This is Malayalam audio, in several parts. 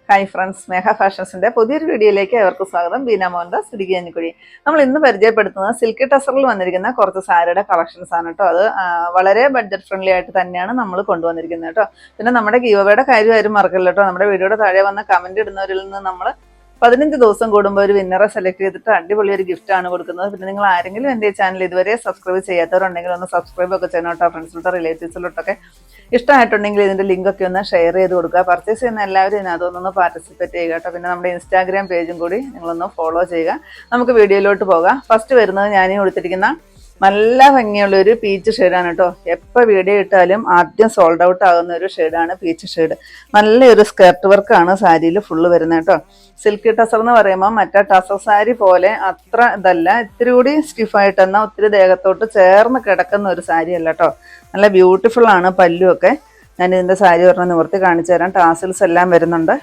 ഹായ് ഫ്രണ്ട്സ്, സ്നേഹ ഫാഷൻസിന്റെ പുതിയൊരു വീഡിയോയിലേക്ക് അവർക്ക് സ്വാഗതം. ബീന മോഹൻദാസ് ഇടുക്കിയഞ്ഞിക്കുഴി. നമ്മൾ ഇന്ന് പരിചയപ്പെടുത്തുന്നത് സിൽക്കി ടസറിൽ വന്നിരിക്കുന്ന കുറച്ച് സാരിയുടെ കളക്ഷൻസ് ആണ് കേട്ടോ. അത് വളരെ ബഡ്ജറ്റ് ഫ്രണ്ട്ലി ആയിട്ട് തന്നെയാണ് നമ്മൾ കൊണ്ടുവന്നിരിക്കുന്നത് കേട്ടോ. പിന്നെ നമ്മുടെ ഗീവയുടെ കാര്യം ആരും മറക്കില്ല കേട്ടോ. നമ്മുടെ വീഡിയോയുടെ താഴെ വന്ന കമന്റ് ഇടുന്നവരിൽ നിന്ന് നമ്മൾ 15 ദിവസം കൂടുമ്പോൾ ഒരു വിന്നറെ സെലക്ട് ചെയ്തിട്ട് അടിപൊളി ഒരു ഗിഫ്റ്റ് ആണ് കൊടുക്കുന്നത്. പിന്നെ നിങ്ങൾ ആരെങ്കിലും എൻ്റെ ചാനൽ ഇതുവരെ സബ്സ്ക്രൈബ് ചെയ്യാത്തവരുണ്ടെങ്കിൽ ഒന്ന് സബ്സ്ക്രൈബ് ഒക്കെ ചെയ്യണം കേട്ടോ. ഫ്രണ്ട്സിലോട്ടോ റിലേറ്റീവ്സിലോട്ടൊക്കെ ഇഷ്ടമായിട്ടുണ്ടെങ്കിൽ ഇതിൻ്റെ ലിങ്കൊക്കെ ഒന്ന് ഷെയർ ചെയ്ത് കൊടുക്കുക. പർച്ചേസ് ചെയ്യുന്ന എല്ലാവരും ഇതിനകത്തൊന്ന് പാർട്ടിസിപ്പേറ്റ് ചെയ്യുക കേട്ടോ. പിന്നെ നമ്മുടെ ഇൻസ്റ്റാഗ്രാം പേജും കൂടി നിങ്ങളൊന്ന് ഫോളോ ചെയ്യുക. നമുക്ക് വീഡിയോയിലോട്ട് പോകാം. ഫസ്റ്റ് വരുന്നത് ഞാനീ കൊടുത്തിരിക്കുന്ന നല്ല ഭംഗിയുള്ളൊരു പീച്ച് ഷെയ്ഡാണ് കേട്ടോ. എപ്പോൾ വീഡിയോ ഇട്ടാലും ആദ്യം സോൾഡ് ഔട്ട് ആകുന്ന ഒരു ഷെയ്ഡാണ് പീച്ച് ഷെയ്ഡ്. നല്ലൊരു സ്കർട്ട് വർക്കാണ് സാരിയിൽ ഫുള്ള് വരുന്നത് കേട്ടോ. സിൽക്കി ടസർ എന്ന് പറയുമ്പോൾ മറ്റേ ടസർ സാരി പോലെ അത്ര ഇതല്ല, ഇത്തിരി കൂടി സ്റ്റിഫായിട്ട് എന്നാൽ ഒത്തിരി ദേഹത്തോട്ട് ചേർന്ന് കിടക്കുന്ന ഒരു സാരി അല്ല കേട്ടോ. നല്ല ബ്യൂട്ടിഫുൾ ആണ് പല്ലുമൊക്കെ. ഞാൻ ഇതിൻ്റെ സാരി ഒരെണ്ണം നിവർത്തി കാണിച്ചു തരാം. ടാസിൽസ് എല്ലാം വരുന്നുണ്ട്.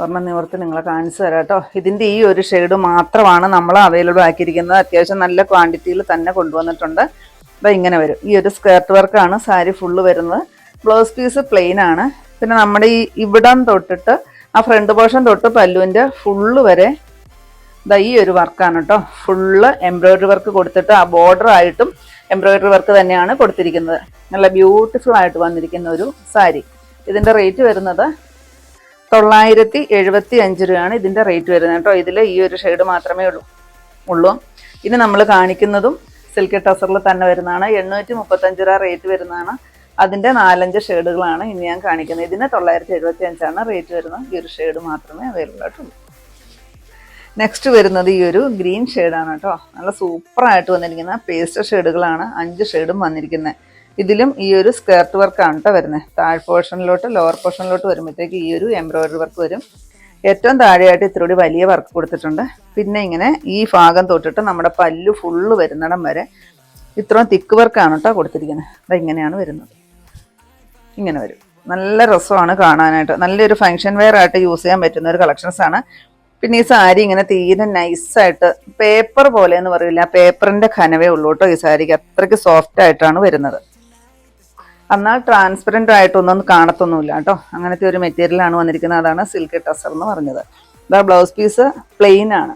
ഒരെണ്ണം നിവർത്തി നിങ്ങളെ കാണിച്ചു തരാം കേട്ടോ. ഇതിൻ്റെ ഈ ഒരു ഷെയ്ഡ് മാത്രമാണ് നമ്മൾ അവൈലബിൾ ആക്കിയിരിക്കുന്നത്. അത്യാവശ്യം നല്ല ക്വാണ്ടിറ്റിയിൽ തന്നെ കൊണ്ടുവന്നിട്ടുണ്ട്. അപ്പോൾ ഇങ്ങനെ വരും. ഈ ഒരു സ്കേർട്ട് വർക്കാണ് സാരി ഫുള്ള് വരുന്നത്. ബ്ലൗസ് പീസ് പ്ലെയിൻ ആണ്. പിന്നെ നമ്മുടെ ഈ ഇവിടം തൊട്ടിട്ട് ആ ഫ്രണ്ട് പോർഷൻ തൊട്ട് പല്ലുവിൻ്റെ ഫുള്ള് വരെ ഈ ഒരു വർക്കാണ് കേട്ടോ. ഫുള്ള് എംബ്രോയിഡറി വർക്ക് കൊടുത്തിട്ട് ആ ബോർഡർ ആയിട്ടും എംബ്രോയിഡറി വർക്ക് തന്നെയാണ് കൊടുത്തിരിക്കുന്നത്. നല്ല ബ്യൂട്ടിഫുൾ ആയിട്ട് വന്നിരിക്കുന്ന ഒരു സാരി. ഇതിൻ്റെ റേറ്റ് വരുന്നത് 975 രൂപയാണ് ഇതിൻ്റെ റേറ്റ് വരുന്നത് കേട്ടോ. ഇതിൽ ഈ ഒരു ഷെയ്ഡ് മാത്രമേ ഉള്ളൂ. ഇനി നമ്മൾ കാണിക്കുന്നതും സിൽക്കി ടസറിൽ തന്നെ വരുന്നതാണ്. 835 രൂപ റേറ്റ് വരുന്നതാണ്. അതിൻ്റെ 4-5 ഷെയ്ഡുകളാണ് ഇനി ഞാൻ കാണിക്കുന്നത്. ഇതിന് 975 റേറ്റ് വരുന്നത്. ഈ ഒരു ഷെയ്ഡ് മാത്രമേ അവൈലബിൾ ആയിട്ടുള്ളൂ. നെക്സ്റ്റ് വരുന്നത് ഈ ഒരു ഗ്രീൻ ഷെയ്ഡാണ് കേട്ടോ. നല്ല സൂപ്പറായിട്ട് വന്നിരിക്കുന്ന പേസ്റ്റൽ ഷെയ്ഡുകളാണ് 5 ഷെയ്ഡും വന്നിരിക്കുന്നത്. ഇതിലും ഈ ഒരു സ്കേർട്ട് വർക്കാണ് കേട്ടോ വരുന്നത്. താഴ് പോർഷനിലോട്ട് ലോവർ പോർഷനിലോട്ട് വരുമ്പോഴത്തേക്ക് ഈ ഒരു എംബ്രോയിഡറി വർക്ക് വരും. ഏറ്റവും താഴെയായിട്ട് ഇത്തിരി വലിയ വർക്ക് കൊടുത്തിട്ടുണ്ട്. പിന്നെ ഇങ്ങനെ ഈ ഭാഗം തൊട്ടിട്ട് നമ്മുടെ പല്ലു ഫുള്ള് വരുന്നിടം വരെ ഇത്രയും തിക്ക് വർക്കാണ് കേട്ടോ കൊടുത്തിരിക്കുന്നത്. അത് ഇങ്ങനെയാണ് വരുന്നത്. ഇങ്ങനെ വരും. നല്ല രസമാണ് കാണാനായിട്ട്. നല്ലൊരു ഫങ്ഷൻ വെയർ ആയിട്ട് യൂസ് ചെയ്യാൻ പറ്റുന്ന ഒരു കളക്ഷൻസ് ആണ്. പിന്നെ ഈ സാരി ഇങ്ങനെ തീരെ നൈസായിട്ട് പേപ്പർ പോലെ എന്ന് പറയില്ല, പേപ്പറിന്റെ ഘനവേ ഉള്ളൂ കേട്ടോ ഈ സാരിക്ക്. അത്രയ്ക്ക് സോഫ്റ്റ് ആയിട്ടാണ് വരുന്നത്. എന്നാൽ ട്രാൻസ്പെറൻ്റ് ആയിട്ടൊന്നും കാണത്തൊന്നുമില്ല കേട്ടോ. അങ്ങനത്തെ ഒരു മെറ്റീരിയലാണ് വന്നിരിക്കുന്നത്. അതാണ് സിൽക്കി ടസർ എന്ന് പറഞ്ഞത്. ഇതാ ബ്ലൗസ് പീസ് പ്ലെയിൻ ആണ്.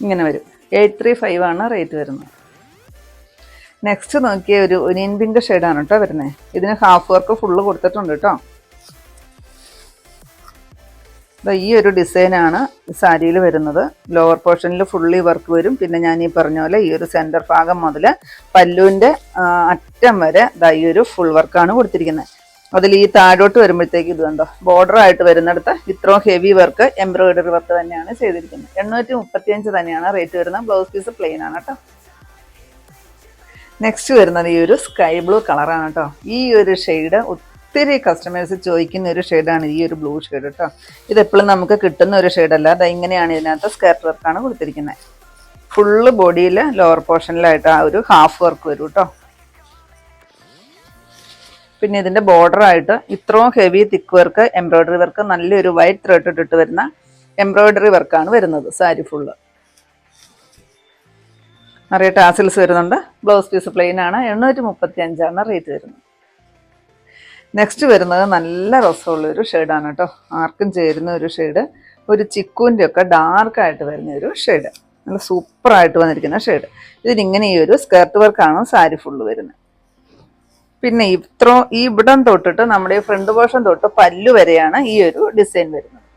ഇങ്ങനെ വരും. 835 ആണ് റേറ്റ് വരുന്നത്. നെക്സ്റ്റ് നോക്കിയ ഒരു ഒനിയൻ പിങ്ക് ഷെയ്ഡാണ് കേട്ടോ വരുന്നത്. ഇതിന് ഹാഫ് വർക്ക് ഫുള്ള് കൊടുത്തിട്ടുണ്ട് കേട്ടോ. ഈ ഒരു ഡിസൈനാണ് സാരിയിൽ വരുന്നത്. ലോവർ പോർഷനിൽ ഫുള്ളി വർക്ക് വരും. പിന്നെ ഞാൻ ഈ പറഞ്ഞ പോലെ ഈ ഒരു സെൻറ്റർ ഭാഗം മുതൽ പല്ലുവിൻ്റെ അറ്റം വരെ ഈ ഒരു ഫുൾ വർക്കാണ് കൊടുത്തിരിക്കുന്നത്. അതിൽ ഈ താഴോട്ട് വരുമ്പോഴത്തേക്ക് ഇത് കണ്ടോ, ബോർഡർ ആയിട്ട് വരുന്നിടത്ത് ഇത്രയും ഹെവി വർക്ക് എംബ്രോയിഡറി വർക്ക് തന്നെയാണ് ചെയ്തിരിക്കുന്നത്. 835 തന്നെയാണ് റേറ്റ് വരുന്നത്. ബ്ലൗസ് പീസ് പ്ലെയിൻ ആണ് കേട്ടോ. നെക്സ്റ്റ് വരുന്നത് ഈ ഒരു സ്കൈ ബ്ലൂ കളറാണ് കേട്ടോ. ഈ ഒരു ഷെയ്ഡ് ഒത്തിരി കസ്റ്റമേഴ്സ് ചോദിക്കുന്ന ഒരു ഷെയ്ഡാണ് ഈ ഒരു ബ്ലൂ ഷെയ്ഡ് കേട്ടോ. ഇതെപ്പോഴും നമുക്ക് കിട്ടുന്ന ഒരു ഷെയ്ഡല്ല. അത് ഇങ്ങനെയാണ് ഇതിനകത്ത് സ്കേർട്ട് വർക്കാണ് കൊടുത്തിരിക്കുന്നത്. ഫുള്ള് ബോഡിയിൽ ലോവർ പോർഷനിലായിട്ട് ആ ഒരു ഹാഫ് വർക്ക് വരും കേട്ടോ. പിന്നെ ഇതിൻ്റെ ബോർഡറായിട്ട് ഇത്രയും ഹെവി തിക്ക് വർക്ക് എംബ്രോയിഡറി വർക്ക്, നല്ലൊരു വൈറ്റ് ത്രെഡ് ഇട്ടിട്ട് വരുന്ന എംബ്രോയിഡറി വർക്കാണ് വരുന്നത് സാരി ഫുള്ള്. നിറയെ ടാസിൽസ് വരുന്നുണ്ട്. ബ്ലൗസ് പീസ് പ്ലെയിൻ ആണ്. 835 റേറ്റ് വരുന്നത്. നെക്സ്റ്റ് വരുന്നത് നല്ല രസമുള്ളൊരു ഷെയ്ഡാണ് കേട്ടോ. ആർക്കും ചേരുന്ന ഒരു ഷെയ്ഡ്. ഒരു ചിക്കുവിൻ്റെ ഒക്കെ ഡാർക്കായിട്ട് വരുന്ന ഒരു ഷെയ്ഡ്. നല്ല സൂപ്പറായിട്ട് വന്നിരിക്കുന്ന ഷെയ്ഡ്. ഇതിനിങ്ങനെ ഈ ഒരു സ്കേർട്ട് വർക്കാണ് സാരി ഫുള്ള് വരുന്നത്. പിന്നെ ഈ ഇവിടം തൊട്ടിട്ട് നമ്മുടെ ഈ ഫ്രണ്ട് പോർഷൻ തൊട്ട് പല്ലു വരെയാണ് ഈ ഒരു ഡിസൈൻ വരുന്നത്.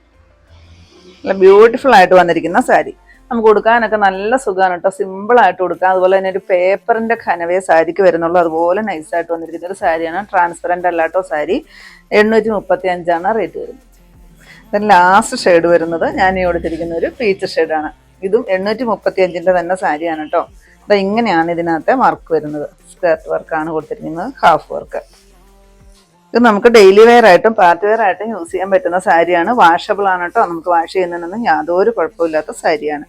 നല്ല ബ്യൂട്ടിഫുൾ ആയിട്ട് വന്നിരിക്കുന്ന സാരി. നമുക്ക് കൊടുക്കാനൊക്കെ നല്ല സുഖമാണ് കേട്ടോ. സിമ്പിളായിട്ട് കൊടുക്കാം. അതുപോലെ തന്നെ ഒരു പേപ്പറിൻ്റെ ഘനവേ സാരിക്ക് വരുന്നുള്ളൂ. അതുപോലെ നൈസായിട്ട് വന്നിരിക്കുന്ന ഒരു സാരിയാണ്. ട്രാൻസ്പെറൻ്റ് അല്ലാട്ടോ സാരി. 835 റേറ്റ് വരുന്നത്. ദെൻ ലാസ്റ്റ് ഷെയ്ഡ് വരുന്നത് ഞാൻ ഈ കൊടുത്തിരിക്കുന്ന ഒരു പീച്ച് ഷെയ്ഡാണ്. ഇതും 835 തന്നെ സാരിയാണ് കേട്ടോ. അത് ഇങ്ങനെയാണ് ഇതിനകത്തെ വർക്ക് വരുന്നത്. സ്കേർട്ട് വർക്കാണ് കൊടുത്തിരിക്കുന്നത്, ഹാഫ് വർക്ക്. ഇത് നമുക്ക് ഡെയിലി വെയർ ആയിട്ടും പാർട്ടി വെയർ ആയിട്ടും യൂസ് ചെയ്യാൻ പറ്റുന്ന സാരിയാണ്. വാഷബിൾ ആണ് കേട്ടോ. നമുക്ക് വാഷ് ചെയ്യുന്നതിനൊന്നും യാതൊരു കുഴപ്പമില്ലാത്ത സാരിയാണ്.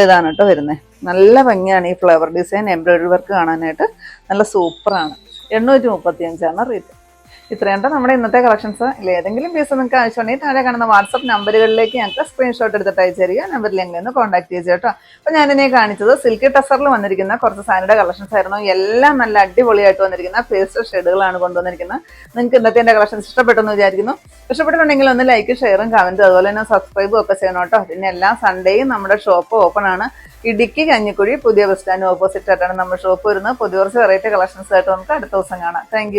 ഇതാണ് കേട്ടോ വരുന്നത്. നല്ല ഭംഗിയാണ് ഈ ഫ്ലവർ ഡിസൈൻ എംബ്രോയിഡറി വർക്ക് കാണാനായിട്ട്. നല്ല സൂപ്പറാണ്. 835 റേറ്റ്. ഇത്രയുണ്ട് നമ്മുടെ ഇന്നത്തെ കളക്ഷൻസ്. ഏതെങ്കിലും പീസ് നിങ്ങൾക്ക് ആവശ്യമുണ്ടെങ്കിൽ താഴെ കാണുന്ന വാട്സപ്പ് നമ്പറുകളിലേക്ക് ഞങ്ങൾക്ക് സ്ക്രീൻഷോട്ട് എടുത്തിട്ട് അയച്ചു തരിക. നമ്പറിൽ ഞങ്ങൾ ഒന്ന് കോൺടാക്ട് ചെയ്തു കേട്ടോ. അപ്പോൾ ഞാനിനെ കാണിച്ചത് സിൽക്കി ടസറിൽ വന്നിരിക്കുന്ന കുറച്ച് സാരിയുടെ കളക്ഷൻസ് ആയിരുന്നു. എല്ലാം നല്ല അടിപൊളിയായിട്ട് വന്നിരിക്കുന്ന പേസ്റ്റൽ ഷെയ്ഡുകളാണ് കൊണ്ടുവന്നിരിക്കുന്നത്. നിങ്ങൾക്ക് ഇന്നത്തെ എൻ്റെ കളക്ഷൻസ് ഇഷ്ടപ്പെട്ടെന്ന് വിചാരിക്കുന്നു. ഇഷ്ടപ്പെട്ടിട്ടുണ്ടെങ്കിൽ ഒന്ന് ലൈക്ക്, ഷെയറും കമൻറ്റും അതുപോലെ തന്നെ സബ്സ്ക്രൈബും ഒക്കെ ചെയ്യണം കേട്ടോ. പിന്നെ എല്ലാ സൺഡേയും നമ്മുടെ ഷോപ്പ് ഓപ്പൺ ആണ്. ഇടുക്കി കഞ്ഞിക്കുഴി പുതിയ ബസ് സ്റ്റാൻഡ് ഓപ്പോസിറ്റ് ആയിട്ടാണ് നമ്മുടെ ഷോപ്പ് വരുന്നത്. പുതിയ കുറച്ച് വെറൈറ്റി കളക്ഷൻസ് ആയിട്ട് നമുക്ക് അടുത്ത ദിവസം കാണാം. താങ്ക്